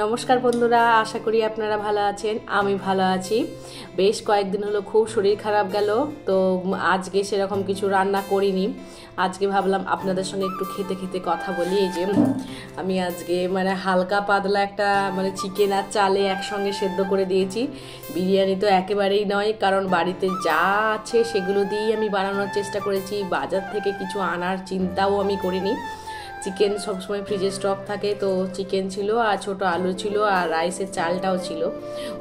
নমস্কার বন্ধুরা, আশা করি আপনারা ভালো আছেন। আমি ভালো আছি। বেশ কয়েকদিন হলো খুব শরীর খারাপ গেল, তো আজকে সেরকম কিছু রান্না করিনি। আজকে ভাবলাম আপনাদের সঙ্গে একটু খেতে খেতে কথা বলি। এই যে আমি আজকে হালকা পাতলা একটা চিকেন আর চালে একসঙ্গে সেদ্ধ করে দিয়েছি। বিরিয়ানি তো একেবারেই নয়, কারণ বাড়িতে যা আছে সেগুলো দিয়েই আমি বানানোর চেষ্টা করেছি। বাজার থেকে কিছু আনার চিন্তাও আমি করিনি। চিকেন সবসময় ফ্রিজে স্টক থাকে, তো চিকেন ছিল আর ছোটো আলু ছিল আর রাইসের চালটাও ছিল।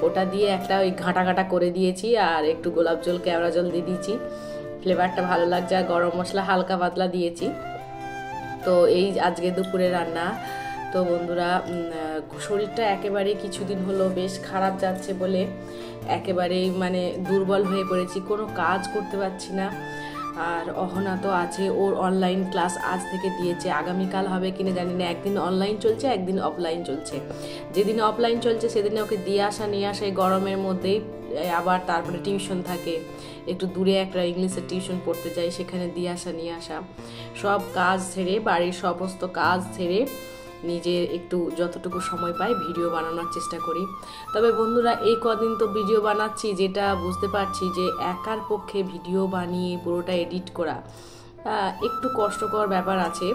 ওটা দিয়ে একটা ওই ঘাঁটা ঘাঁটা করে দিয়েছি আর একটু গোলাপ জল কেওড়া জল দিয়ে দিয়েছি। ফ্লেভারটা ভালো লাগছে আর গরম মশলা হালকা পাতলা দিয়েছি। তো এই আজকে দুপুরে রান্না। তো বন্ধুরা, শরীরটা একেবারে কিছুদিন হলো বেশ খারাপ যাচ্ছে বলে একেবারেই দুর্বল হয়ে পড়েছি, কোনো কাজ করতে পারছি না। আর অহনা তো আছে, ওর অনলাইন ক্লাস আজ থেকে দিয়েছে, আগামীকাল হবে কিনা জানি না। একদিন অনলাইন চলছে, একদিন অফলাইন চলছে। যেদিন অফলাইন চলছে সেদিনে ওকে দিয়ে আসা নিয়ে আসা এই গরমের মধ্যেই। আবার তারপরে টিউশন থাকে, একটু দূরে একটা ইংলিশের টিউশন পড়তে যাই, সেখানে দিয়ে আসা নিয়ে আসা, সব কাজ ছেড়ে, বাড়ির সমস্ত কাজ ছেড়ে নিজের একটু যতটুকু সময় পাই ভিডিও বানানোর চেষ্টা করি। তবে বন্ধুরা, এই কদিন তো ভিডিও বানাচ্ছি, যেটা বুঝতে পারছি যে একার পক্ষে ভিডিও বানিয়ে পুরোটা এডিট করা একটু কষ্টকর ব্যাপার আছে।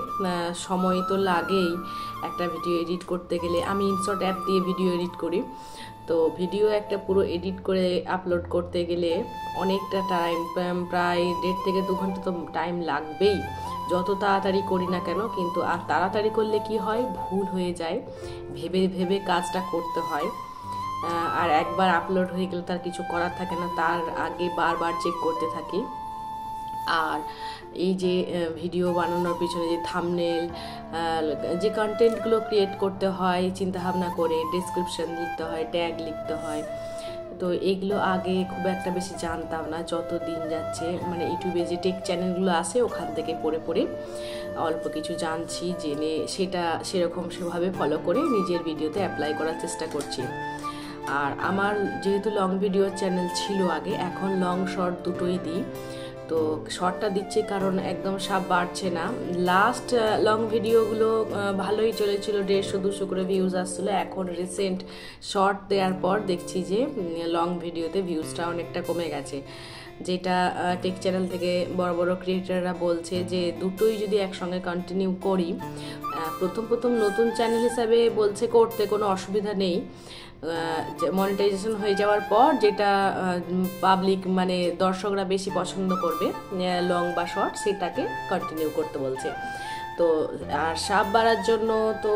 সময় তো লাগেই একটা ভিডিও এডিট করতে গেলে। আমি ইনশট অ্যাপ দিয়ে ভিডিও এডিট করি, তো ভিডিও একটা পুরো এডিট করে আপলোড করতে গেলে অনেকটা টাইম, প্রায় 1.5 থেকে 2 ঘন্টা তো টাইম লাগবেই, যত তাড়াতাড়ি করি না কেন। কিন্তু আর তাড়াতাড়ি করলে কি হয়, ভুল হয়ে যায়, ভেবে ভেবে কাজটা করতে হয়। আর একবার আপলোড হয়ে গেলে তার কিছু করার থাকে না, তার আগে বারবার চেক করতে থাকি। আর এই যে ভিডিও বানানোর পিছনে যে থাম্বনেল, যে কন্টেন্টগুলো ক্রিয়েট করতে হয় চিন্তাভাবনা করে, ডেসক্রিপশন লিখতে হয়, ট্যাগ লিখতে হয়, তো এগুলো আগে খুব একটা বেশি জানতাম না। যত দিন যাচ্ছে ইউটিউবে যে টেক চ্যানেলগুলো আছে ওখান থেকে পড়ে পড়ে অল্প কিছু জানছি, জেনে সেটা সেভাবে ফলো করে নিজের ভিডিওতে অ্যাপ্লাই করার চেষ্টা করছি। আর আমার যেহেতু লং ভিডিও চ্যানেল ছিল আগে, এখন লং শর্ট দুটোই দিই। তো শর্টটা দিচ্ছি কারণ একদম সাপ বাড়ছে না। লাস্ট লং ভিডিওগুলো ভালোই চলেছিল, 150-200 করে ভিউজ আসছিলো। এখন রিসেন্ট শর্ট দেওয়ার পর দেখছি যে লং ভিডিওতে ভিউজটা অনেকটা কমে গেছে, যেটা টেক চ্যানেল থেকে বড় বড় ক্রিয়েটাররা বলছে যে দুটোই যদি একসঙ্গে কন্টিনিউ করি, প্রথম নতুন চ্যানেল হিসাবে বলছে করতে কোনো অসুবিধা নেই। মনিটাইজেশন হয়ে যাওয়ার পর যেটা পাবলিক দর্শকরা বেশি পছন্দ করবে, লং বা শর্ট, সেটাকে কন্টিনিউ করতে বলছে। তো আর সাপ বাড়ার জন্য তো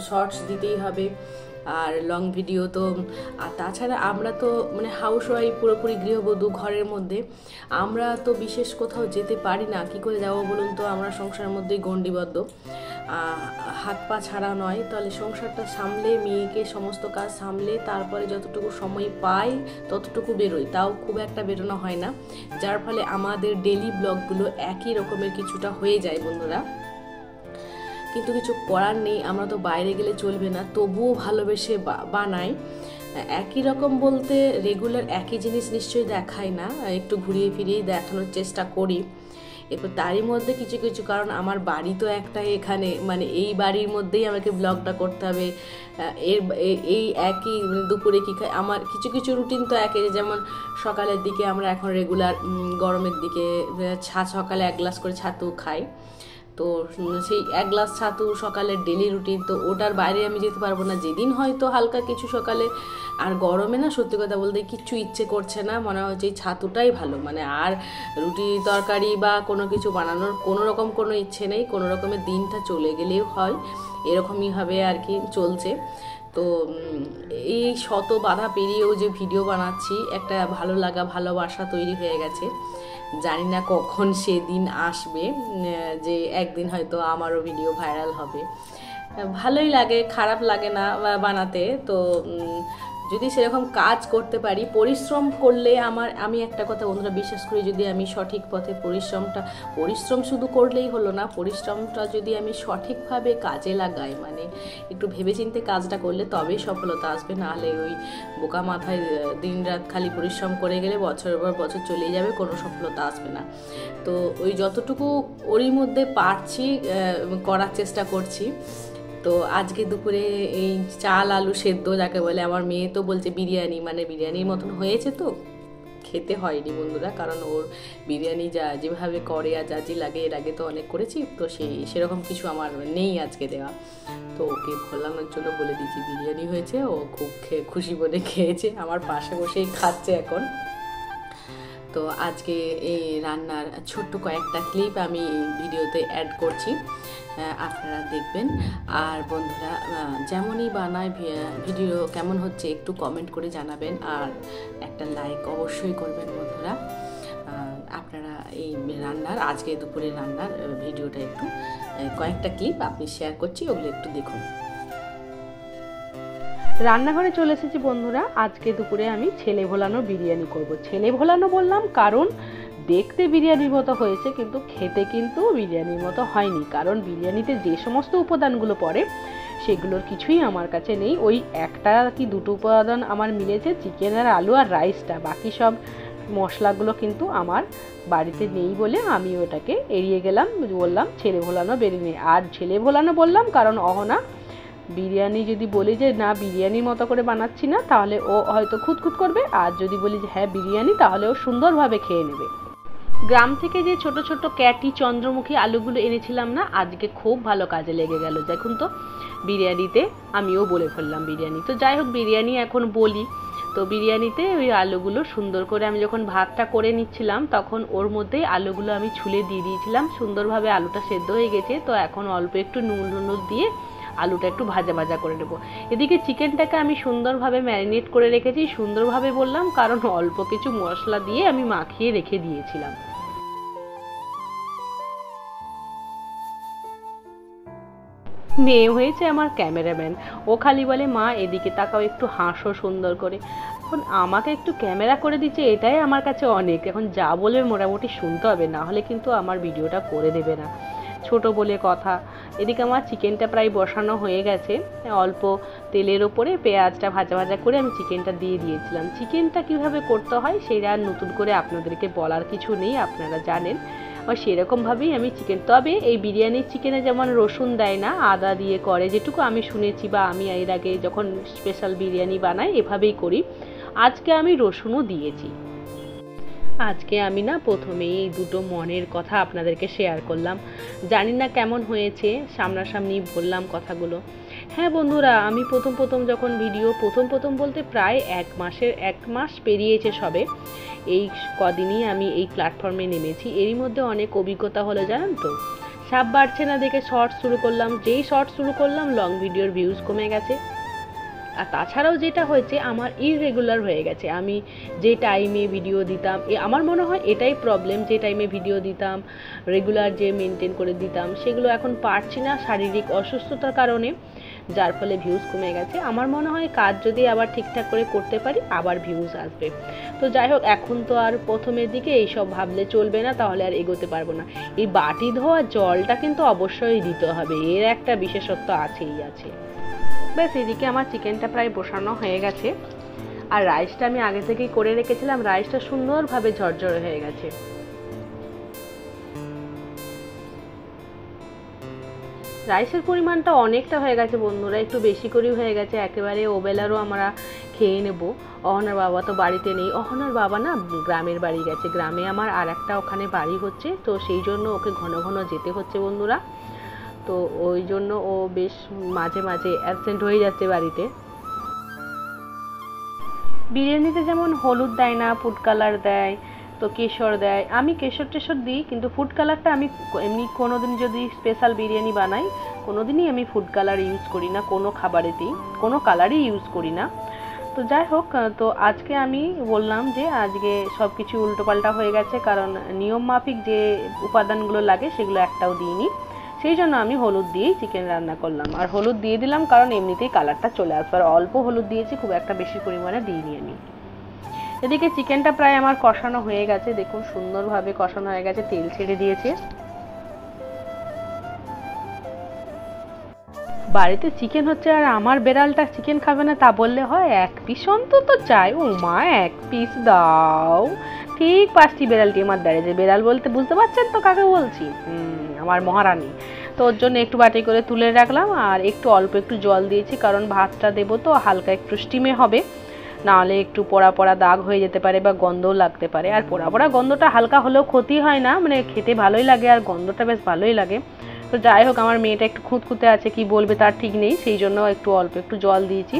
শর্টস দিতেই হবে, আর লং ভিডিও তো। আর তাছাড়া আমরা তো হাউস ওয়াইফ, পুরোপুরি গৃহবধূ, ঘরের মধ্যে আমরা তো বিশেষ কোথাও যেতে পারি না। কি করে যাবো বলুন তো, আমরা সংসারের মধ্যেই গণ্ডিবদ্ধ, হাত পা ছাড়া নয়। তাহলে সংসারটা সামলে, মেয়েকে সমস্ত কাজ সামলে তারপরে যতটুকু সময় পাই ততটুকু বেরোই, তাও খুব একটা বেরোনো হয় না, যার ফলে আমাদের ডেলি ব্লগগুলো একই রকমের কিছুটা হয়ে যায় বন্ধুরা। কিন্তু কিছু করার নেই, আমরা তো বাইরে গেলে চলবে না, তবুও ভালোবেসে বানাই। একই রকম বলতে রেগুলার একই জিনিস নিশ্চয়ই দেখাই না, একটু ঘুরিয়ে ফিরিয়ে দেখানোর চেষ্টা করি। এরপর তারই মধ্যে কিছু কিছু, কারণ আমার বাড়ি তো একটাই এখানে, এই বাড়ির মধ্যেই আমাকে ব্লগটা করতে হবে। এই একই দুপুরে কী খাই, আমার কিছু কিছু রুটিন তো একই। যেমন সকালের দিকে আমরা এখন রেগুলার গরমের দিকে সকালে 1 গ্লাস করে ছাতু খাই, তো সেই 1 গ্লাস ছাতু সকালের ডেলি রুটিন, তো ওটার বাইরে আমি যেতে পারবো না। যেদিন হয়তো হালকা কিছু সকালে, আর গরমে না সত্যি কথা বলতে কিচ্ছু ইচ্ছে করছে না, মনে হচ্ছে এই ছাতুটাই ভালো, আর রুটি তরকারি বা কোনো কিছু বানানোর কোনো ইচ্ছে নেই। কোনো রকমের দিনটা চলে গেলেও হয়, এরকমই হবে আর কি চলছে। তো এই শত বাধা পেরিয়েও যে ভিডিও বানাচ্ছি, একটা ভালো লাগা, ভালোবাসা তৈরি হয়ে গেছে। জানি না কখন সেদিন আসবে যে একদিন হয়তো আমারও ভিডিও ভাইরাল হবে। ভালোই লাগে, খারাপ লাগে না বানাতে। তো যদি সেরকম কাজ করতে পারি, পরিশ্রম করলে আমি একটা কথা বন্ধুরা বিশ্বাস করি, যদি আমি সঠিক পথে পরিশ্রম শুধু করলেই হলো না, পরিশ্রমটা যদি আমি সঠিকভাবে কাজে লাগাই, একটু ভেবেচিন্তে কাজটা করলে তবেই সফলতা আসবে। নাহলে ওই বোকা মাথায় দিন রাত খালি পরিশ্রম করে গেলে বছরের পর বছর চলেই যাবে, কোনো সফলতা আসবে না। তো ওই যতটুকু ওরই মধ্যে পারছি করার চেষ্টা করছি। তো আজকে দুপুরে এই চাল আলু সেদ্ধ যাকে বলে, আমার মেয়ে তো বলছে বিরিয়ানি, মানে বিরিয়ানির মতন হয়েছে। তো খেতে হয়নি বন্ধুরা, কারণ ওর বিরিয়ানি যেভাবে করে আর যা লাগে, এর আগে তো অনেক করেছি, তো সেরকম কিছু আমার নেই আজকে দেওয়া। তো ওকে ভোলানোর জন্য বলে দিয়েছি বিরিয়ানি হয়েছে, ও খুব খুশি মনে খেয়েছে, আমার পাশে বসেই খাচ্ছে এখন। তো আজকে এই রান্নার ছোট্ট কয়েকটা ক্লিপ আমি ভিডিওতে অ্যাড করছি, আপনারা দেখবেন। আর বন্ধুরা যেমনই বানায় ভিডিও কেমন হচ্ছে একটু কমেন্ট করে জানাবেন, আর একটা লাইক অবশ্যই করবেন বন্ধুরা। আপনারা এই রান্নার আজকে দুপুরের রান্নার ভিডিওটা একটু কয়েকটা ক্লিপ আপনি শেয়ার করছি, ওগুলো একটু দেখুন। রান্নাঘরে চলে এসেছি বন্ধুরা। আজকে দুপুরে আমি ছেলে ভোলানো বিরিয়ানি করব। ছেলে ভোলানো বললাম কারণ দেখতে বিরিয়ানির মতো হয়েছে, কিন্তু খেতে কিন্তু বিরিয়ানির মতো হয়নি, কারণ বিরিয়ানিতে যে সমস্ত উপাদানগুলো পড়ে সেগুলোর কিছুই আমার কাছে নেই। ওই একটা কি দুটো উপাদান আমার মিলেছে, চিকেন আর আলু আর রাইসটা, বাকি সব মশলাগুলো কিন্তু আমার বাড়িতে নেই বলে আমি ওটাকে এড়িয়ে গেলাম, বললাম ছেলে ভোলানো বিরিয়ানি। আর ছেলে ভোলানো বললাম কারণ অহনা বিরিয়ানি যদি বলি যে না বিরিয়ানির মতো করে বানাচ্ছি না, তাহলে ও হয়তো খুঁতখুত করবে, আর যদি বলি যে হ্যাঁ বিরিয়ানি, তাহলে ও সুন্দরভাবে খেয়ে নেবে। গ্রাম থেকে যে ছোট ছোট ক্যাটি চন্দ্রমুখী আলুগুলো এনেছিলাম না, আজকে খুব ভালো কাজে লেগে গেল। দেখুন তো বিরিয়ানিতে আমিও বলে ফেললাম বিরিয়ানি। তো যাই হোক, বিরিয়ানি এখন বলি। তো বিরিয়ানিতে ওই আলুগুলো সুন্দর করে আমি যখন ভাতটা করে নিচ্ছিলাম, তখন ওর মধ্যেই আলুগুলো আমি ছুলে দিয়ে দিয়েছিলাম। সুন্দরভাবে আলুটা সেদ্ধ হয়ে গেছে। তো এখন অল্প একটু নুন দিয়ে আলুটা একটু ভাজা ভাজা করে নেবো। এদিকে চিকেনটাকে আমি সুন্দরভাবে ম্যারিনেট করে রেখেছি। সুন্দরভাবে বললাম কারণ অল্প কিছু মশলা দিয়ে আমি মাখিয়ে রেখে দিয়েছিলাম। মেয়ে হয়েছে আমার ক্যামেরাম্যান, ও খালি বলে মা এদিকে তাকাও, একটু হাসো সুন্দর করে। এখন আমাকে একটু ক্যামেরা করে দিচ্ছে, এটাই আমার কাছে অনেক। এখন যা বলবে মোটামুটি শুনতে হবে, না হলে কিন্তু আমার ভিডিওটা করে দেবে না, ছোট বলে কথা। এদিকে আমার চিকেনটা প্রায় বসানো হয়ে গেছে। অল্প তেলের ওপরে পেঁয়াজটা ভাজা ভাজা করে আমি চিকেনটা দিয়ে দিয়েছিলাম। চিকেনটা কিভাবে করতে হয় সেটা আর নতুন করে আপনাদেরকে বলার কিছু নেই, আপনারা জানেন। আর সেরকমভাবেই আমি চিকেন, তবে এই বিরিয়ানির চিকেনে যেমন রসুন দেয় না, আদা দিয়ে করে, যেটুকু আমি শুনেছি বা আমি এর আগে যখন স্পেশাল বিরিয়ানি বানাই এভাবেই করি। আজকে আমি রসুনও দিয়েছি। আজকে আমি না প্রথমেই এই দুটো মনের কথা আপনাদেরকে শেয়ার করলাম। জানি না কেমন হয়েছে, সামনাসামনি বললাম কথাগুলো। হ্যাঁ বন্ধুরা, আমি প্রথম যখন ভিডিও প্রথম বলতে প্রায় এক মাস পেরিয়েছে সবে। এই কদিনই আমি এই প্ল্যাটফর্মে নেমেছি, এরই মধ্যে অনেক অভিজ্ঞতা হলো জানেন তো। সাপ বাড়ছে না দেখে শর্টস শুরু করলাম, যেই শর্টস শুরু করলাম লং ভিডিওর ভিউজ কমে গেছে। আর তাছাড়াও যেটা হয়েছে, আমার ইররেগুলার হয়ে গেছে। আমি যে টাইমে ভিডিও দিতাম, আমার মনে হয় এটাই প্রবলেম, যে টাইমে ভিডিও দিতাম রেগুলার যে মেনটেন করে দিতাম, সেগুলো এখন পারছি না শারীরিক অসুস্থতার কারণে, যার ফলে ভিউজ কমে গেছে। আমার মনে হয় কাজ যদি আবার ঠিকঠাক করে করতে পারি আবার ভিউজ আসবে। তো যাই হোক, এখন তো আর প্রথমের দিকে এইসব ভাবলে চলবে না, তাহলে আর এগোতে পারবো না। এই বাটি ধোয়া জলটা কিন্তু অবশ্যই দিতে হবে, এর একটা বিশেষত্ব আছেই আছে। ব্যাস, এদিকে আমার চিকেনটা প্রায় বসানো হয়ে গেছে। আর রাইসটা আমি আগে থেকেই করে রেখেছিলাম, রাইসটা সুন্দরভাবে ঝরঝরে হয়ে গেছে। রাইসের পরিমাণটা অনেকটা হয়ে গেছে বন্ধুরা, একটু বেশি করেই হয়ে গেছে, একেবারে ওবেলারও আমরা খেয়ে নেব। অহনার বাবা তো বাড়িতে নেই, অহনার বাবা না গ্রামের বাড়ি গেছে, গ্রামে আমার আর একটা ওখানে বাড়ি হচ্ছে, তো সেই জন্য ওকে ঘন ঘন যেতে হচ্ছে বন্ধুরা। তো ওই জন্য ও বেশ মাঝে মাঝে অ্যাবসেন্ট হয়ে যাচ্ছে বাড়িতে। বিরিয়ানিতে যেমন হলুদ দেয় না, ফুড কালার দেয়, তো কেশর দেয়। আমি কেশর টেশর দিই, কিন্তু ফুড কালারটা আমি এমনি কোনোদিন যদি স্পেশাল বিরিয়ানি বানাই, কোনোদিনই আমি ফুড কালার ইউজ করি না, কোনো খাবারেতেই কোনো কালারই ইউজ করি না। তো যাই হোক, তো আজকে আমি বললাম যে আজকে সব কিছু উল্টোপাল্টা হয়ে গেছে, কারণ নিয়ম মাফিক যে উপাদানগুলো লাগে সেগুলো একটাও দিইনি, সেই জন্য আমি হলুদ দিয়েই চিকেন রান্না করলাম। আর হলুদ দিয়ে দিলাম কারণ এমনিতেই কালারটা চলে আসবে, আর অল্প হলুদ দিয়েছি, খুব একটা বেশি পরিমাণে দিইনি আমি। এদিকে চিকেনটা প্রায় আমার কষানো হয়ে গেছে, দেখুন সুন্দরভাবে কষানো হয়ে গেছে, তেল ছেড়ে দিয়েছে। বাড়িতে চিকেন হচ্ছে আর আমার বেড়ালটা চিকেন খাবে না তা বললে হয়, এক পিস অন্তত চাই। ও মা, এক পিস দাও। ঠিক পাঁচটি বেড়ালটি আমার দাঁড়িয়েছে, বেড়াল বলতে বুঝতে পারছেন তো কাকে বলছি, আমার মহারানী। তো ওর জন্য একটু বাটি করে তুলে রাখলাম আর একটু অল্প একটু জল দিয়েছি, কারণ ভাতটা দেবো তো হালকা একটু স্টিমে হবে, নাহলে একটু পোড়া পোড়া দাগ হয়ে যেতে পারে বা গন্ধও লাগতে পারে। আর পোড়া পোড়া গন্ধটা হালকা হলেও ক্ষতি হয় না, মানে খেতে ভালোই লাগে আর গন্ধটা বেশ ভালোই লাগে। তো যাই হোক, আমার মেয়েটা একটু খুঁতখুঁতে আছে, কি বলবে তার ঠিক নেই, সেই জন্য একটু অল্প একটু জল দিয়েছি।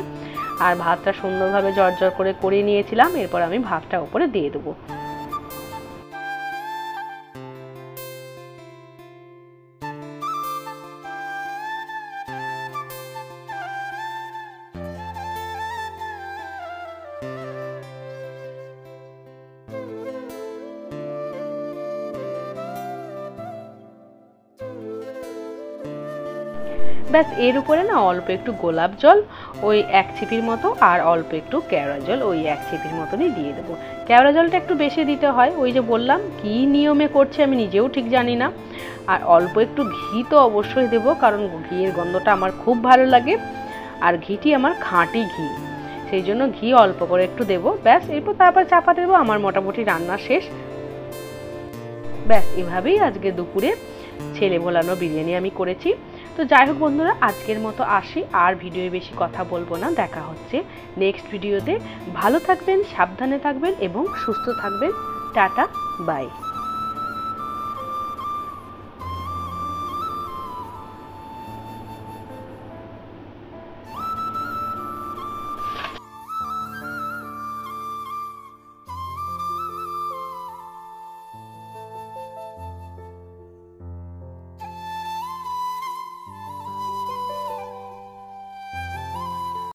আর ভাতটা সুন্দরভাবে জর্জর করে নিয়েছিলাম, এরপর আমি ভাতটা উপরে দিয়ে দেবো। ব্যাস এর উপরে না অল্প একটু গোলাপ জল ওই 1 ছিপির মতো আর অল্প একটু কেওড়া জল ওই 1 ছিপির মতনই দিয়ে দেবো। কেওড়া জলটা একটু বেশি দিতে হয়, ওই যে বললাম কী নিয়মে করছে আমি নিজেও ঠিক জানি না। আর অল্প একটু ঘি তো অবশ্যই দেবো, কারণ ঘিয়ের গন্ধটা আমার খুব ভালো লাগে আর ঘিটি আমার খাঁটি ঘি, সেই জন্য ঘি অল্প করে একটু দেবো। ব্যাস এরপর তারপর চাপা দেবো, আমার মোটামুটি রান্না শেষ। ব্যাস এভাবেই আজকে দুপুরে ছেলে ভোলানো বিরিয়ানি আমি করেছি। তো যাই হোক বন্ধুরা, আজকের মতো আসি, আর ভিডিওয়ে বেশি কথা বলবো না, দেখা হচ্ছে নেক্সট ভিডিওতে। ভালো থাকবেন, সাবধানে থাকবেন এবং সুস্থ থাকবেন। Tata, by.